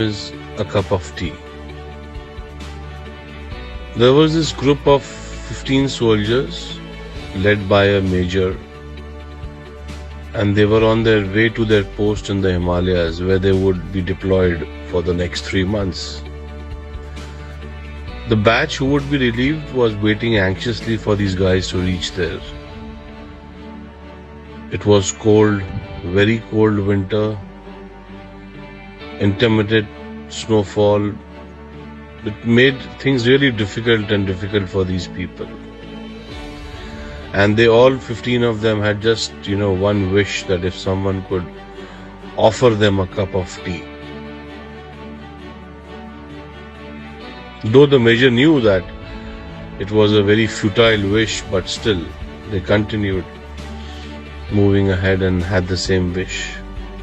is a cup of tea. There was this group of 15 soldiers led by a major, and they were on their way to their post in the Himalayas where they would be deployed for the next 3 months. The batch who would be relieved was waiting anxiously for these guys to reach there. It was cold, very cold winter, intermittent snowfall. It made things really difficult for these people. And they all, 15 of them, had just, one wish, that if someone could offer them a cup of tea. Though the major knew that it was a very futile wish, but still they continued moving ahead and had the same wish.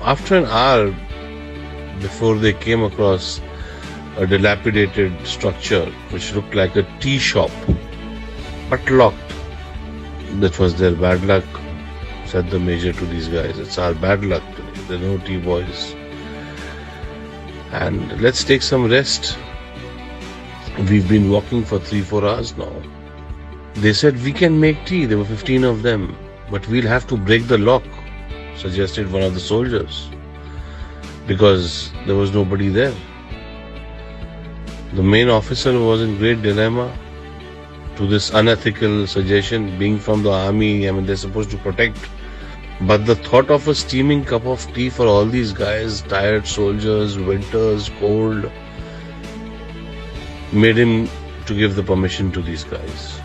After an hour, before they came across a dilapidated structure which looked like a tea shop, but locked. That was their bad luck, said the major to these guys. It's our bad luck today. There are no tea boys. And let's take some rest. We've been walking for 3-4 hours now. They said, we can make tea. There were 15 of them. But we'll have to break the lock, suggested one of the soldiers, because there was nobody there. The main officer was in great dilemma to this unethical suggestion. Being from the army, they're supposed to protect. But the thought of a steaming cup of tea for all these guys, tired soldiers, winters, cold, made him to give the permission to these guys.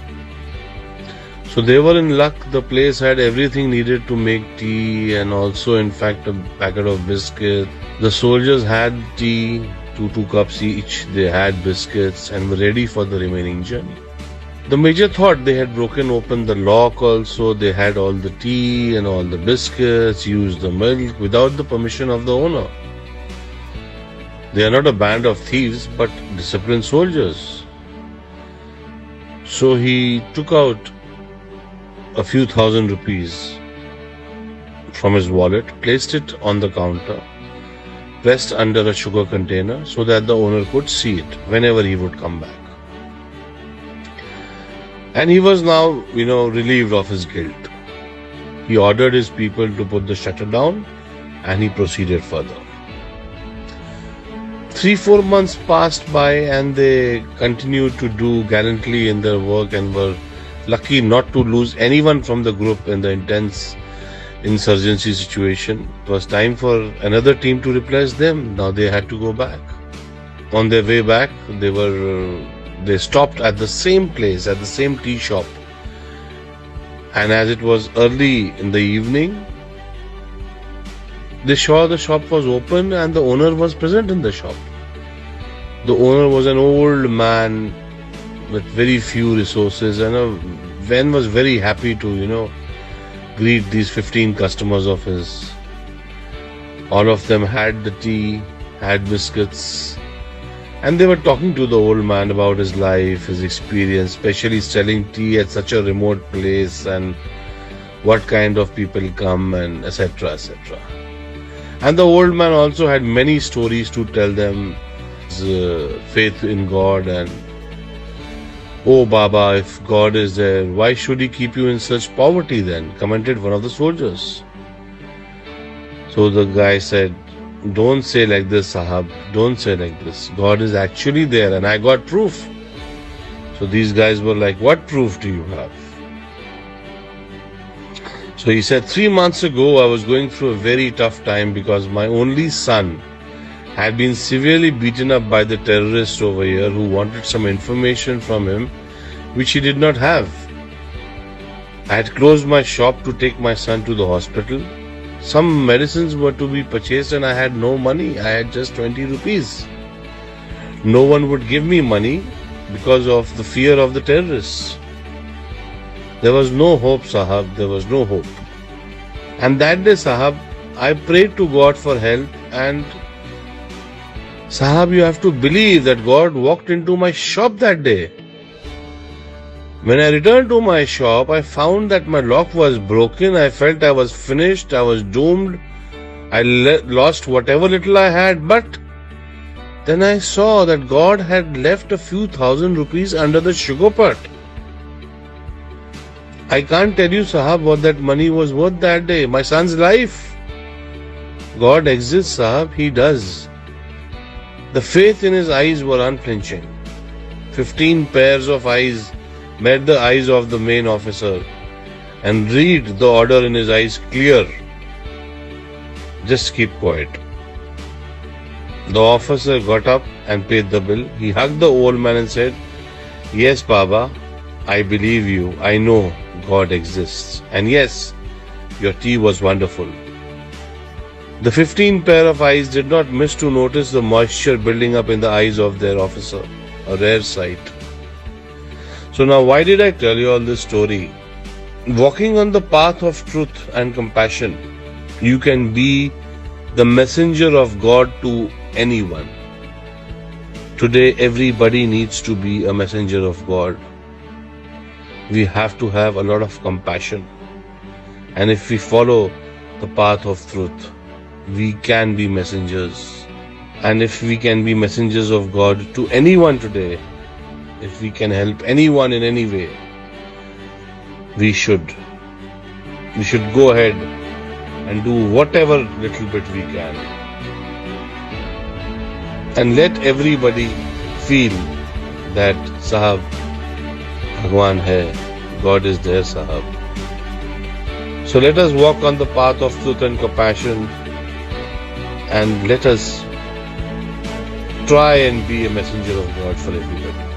So they were in luck. The place had everything needed to make tea, and also, in fact, a packet of biscuits. The soldiers had tea, 2 cups each. They had biscuits and were ready for the remaining journey. The major thought they had broken open the lock also. They had all the tea and all the biscuits, used the milk without the permission of the owner. They are not a band of thieves, but disciplined soldiers. So he took out a few thousand rupees from his wallet, placed it on the counter, pressed under a sugar container so that the owner could see it whenever he would come back. And he was now, relieved of his guilt. He ordered his people to put the shutter down, and he proceeded further. 3-4 months passed by, and they continued to do gallantly in their work and were lucky not to lose anyone from the group in the intense insurgency situation. It was time for another team to replace them. Now they had to go back. On their way back, they stopped at the same place, at the same tea shop. And as it was early in the evening, they saw the shop was open and the owner was present in the shop. The owner was an old man with very few resources, and Ven was very happy to, greet these 15 customers of his. All of them had the tea, had biscuits, and they were talking to the old man about his life, his experience, especially selling tea at such a remote place, and what kind of people come, and etc., etc. And the old man also had many stories to tell them, his faith in God, and "Oh Baba, if God is there, why should he keep you in such poverty then?" commented one of the soldiers. So the guy said, "Don't say like this, Sahab, don't say like this. God is actually there, and I got proof." So these guys were like, "What proof do you have?" So he said, 3 months ago, I was going through a very tough time because my only son had been severely beaten up by the terrorists over here who wanted some information from him which he did not have. I had closed my shop to take my son to the hospital. Some medicines were to be purchased and I had no money. I had just 20 rupees. No one would give me money because of the fear of the terrorists. There was no hope, Sahab, there was no hope. And that day, Sahab, I prayed to God for help, and Sahab, you have to believe that God walked into my shop that day. When I returned to my shop, I found that my lock was broken. I felt I was finished. I was doomed. I lost whatever little I had. But Then I saw that God had left a few thousand rupees under the sugar pot. I can't tell you, Sahab, what that money was worth that day. My son's life. God exists, Sahab. He does. The faith in his eyes were unflinching. 15 pairs of eyes met the eyes of the main officer and read the order in his eyes clear. Just keep quiet. The officer got up and paid the bill. He hugged the old man and said, "Yes, Baba, I believe you. I know God exists. And yes, your tea was wonderful." The 15 pair of eyes did not miss to notice the moisture building up in the eyes of their officer, a rare sight. So now, why did I tell you all this story? Walking on the path of truth and compassion, you can be the messenger of God to anyone. Today, everybody needs to be a messenger of God. We have to have a lot of compassion. And if we follow the path of truth, we can be messengers. And if we can be messengers of God to anyone today, if we can help anyone in any way, we should go ahead and do whatever little bit we can. And let everybody feel that Sahab, Bhagwan hai, God is there, Sahab. So let us walk on the path of truth and compassion, and let us try and be a messenger of God for everybody.